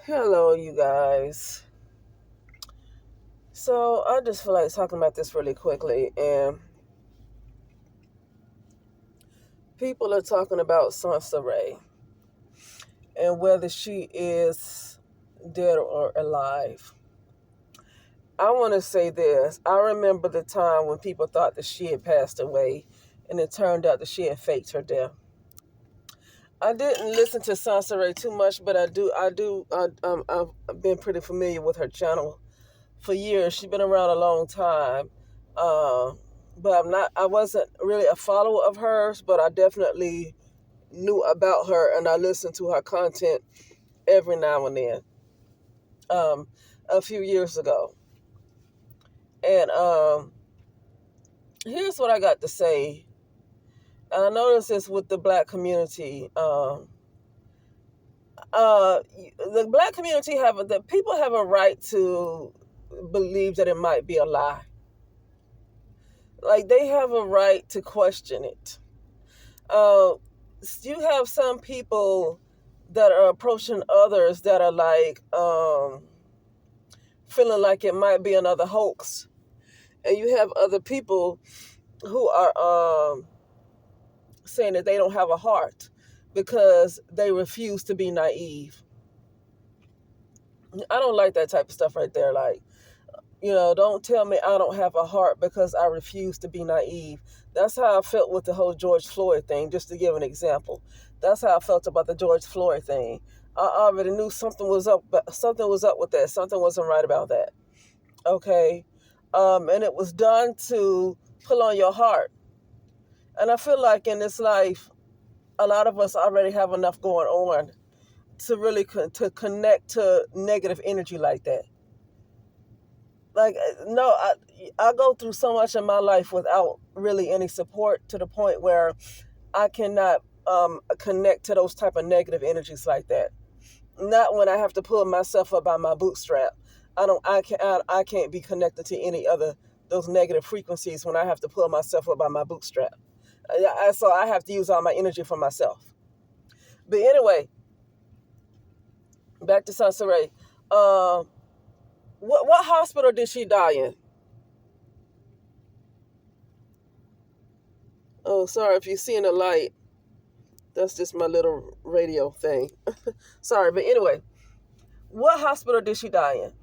Hello, you guys. So I just feel like talking about this really quickly, and people are talking about Soncerae and whether she is dead or alive. I want to say this. I remember the time when people thought that she had passed away, and it turned out that she had faked her death. I didn't listen to Soncerae too much, but I've been pretty familiar with her channel for years. She's been around a long time. Uh, but I wasn't really a follower of hers, but I definitely knew about her and I listened to her content every now and then, um, a few years ago. And here's what I got to say. And I noticed this with the black community. The black community the people have a right to believe that it might be a lie. Like they have a right to question it. Uh, you have some people that are approaching others that are like feeling like it might be another hoax, and you have other people who are saying that they don't have a heart because they refuse to be naive. I don't like that type of stuff right there. Like, don't tell me I don't have a heart because I refuse to be naive. That's how I felt with the whole George Floyd thing, just to give an example. That's how I felt about the George Floyd thing. I already knew something was up, but something was up with that. Something wasn't right about that. Okay. And it was done to pull on your heart. And I feel like in this life, a lot of us already have enough going on to really to connect to negative energy like that. Like, no, I go through so much in my life without really any support to the point where I cannot connect to those type of negative energies like that. Not when I have to pull myself up by my bootstrap. I can't be connected to any other those negative frequencies when I have to pull myself up by my bootstrap. So I have to use all my energy for myself. But anyway, back to Soncerae. What hospital did she die in? Oh, sorry if you see in the light. That's just my little radio thing. Sorry, but anyway, what hospital did she die in?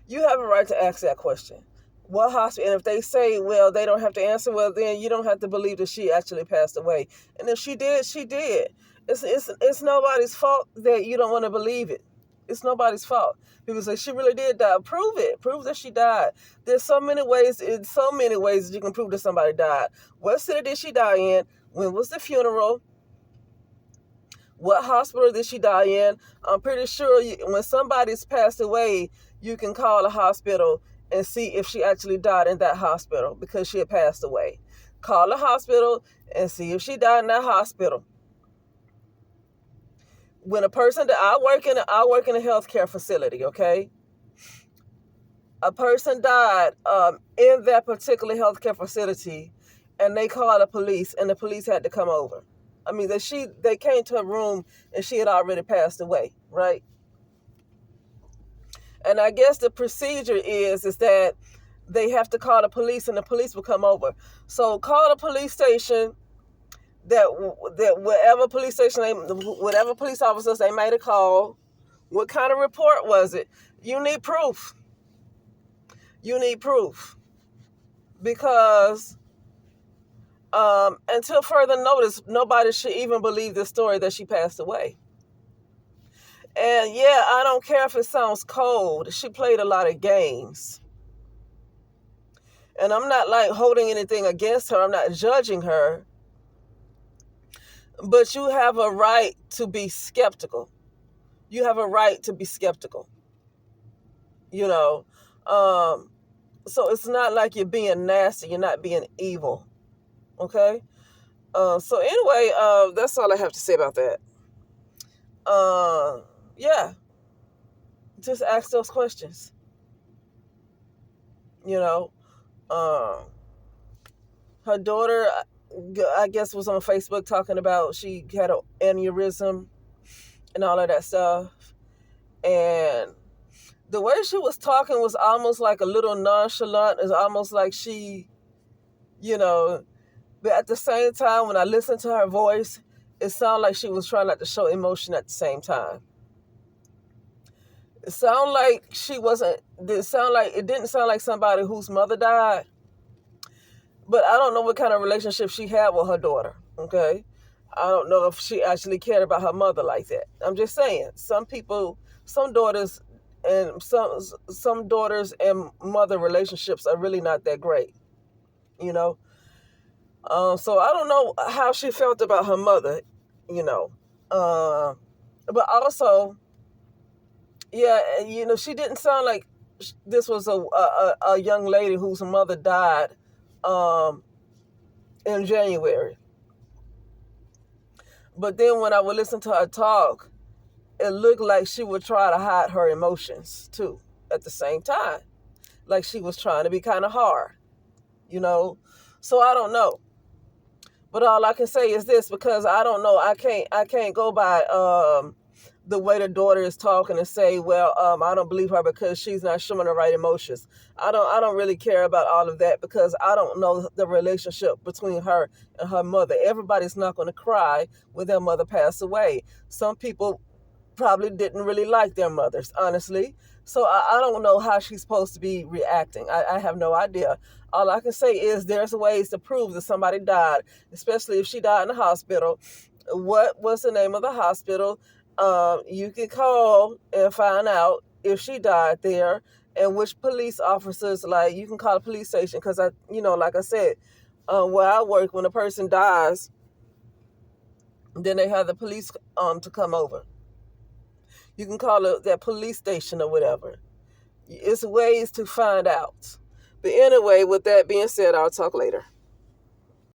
You have a right to ask that question. What hospital? And if they say, well, they don't have to answer, well, then you don't have to believe that she actually passed away. And if she did, she did. It's nobody's fault that you don't want to believe it. It's nobody's fault. People say she really did die. Prove it. Prove that she died. There's so many ways. In so many ways that you can prove that somebody died. What city did she die in? When was the funeral? What hospital did she die in? I'm pretty sure when somebody's passed away, you can call a hospital and see if she actually died in that hospital because she had passed away. Call a hospital and see if she died in that hospital. When a person that I work in a healthcare facility, okay? A person died in that particular healthcare facility, and they called the police, and the police had to come over. I mean, they came to a room and she had already passed away, right? And I guess the procedure is that they have to call the police and the police will come over. So call the police station that whatever police officers they might have called. What kind of report was it? You need proof. You need proof because until further notice, nobody should even believe the story that she passed away. And yeah, I don't care if it sounds cold. She played a lot of games. And I'm not like holding anything against her. I'm not judging her. But you have a right to be skeptical. You have a right to be skeptical. You know. So it's not like you're being nasty. You're not being evil. Okay? So anyway, that's all I have to say about that. Yeah. Just ask those questions. You know. Her daughter, I guess, was on Facebook talking about she had an aneurysm and all of that stuff. And the way she was talking was almost like a little nonchalant. It's almost like she, you know, but at the same time, when I listened to her voice, it sounded like she was trying not to show emotion at the same time. It sounded like she wasn't, it didn't sound like somebody whose mother died, but I don't know what kind of relationship she had with her daughter, okay? I don't know if she actually cared about her mother like that. I'm just saying, some people, some daughters some daughters and mother relationships are really not that great, you know? So I don't know how she felt about her mother, you know. But also, yeah, she didn't sound like this was a young lady whose mother died um, in January. But then when I would listen to her talk, it looked like she would try to hide her emotions too at the same time. Like she was trying to be kind of hard, you know. So I don't know. But all I can say is this, because I don't know, I can't go by the way the daughter is talking and say, well, I don't believe her because she's not showing the right emotions. I don't really care about all of that because I don't know the relationship between her and her mother. Everybody's not going to cry when their mother passed away. Some people probably didn't really like their mothers, honestly. So I don't know how she's supposed to be reacting. I have no idea. All I can say is there's ways to prove that somebody died, especially if she died in the hospital. What was the name of the hospital? You can call and find out if she died there and which police officers, like you can call a police station because like I said, where I work, when a person dies, then they have the police to come over. You can call that police station or whatever. It's ways to find out. But anyway, with that being said, I'll talk later.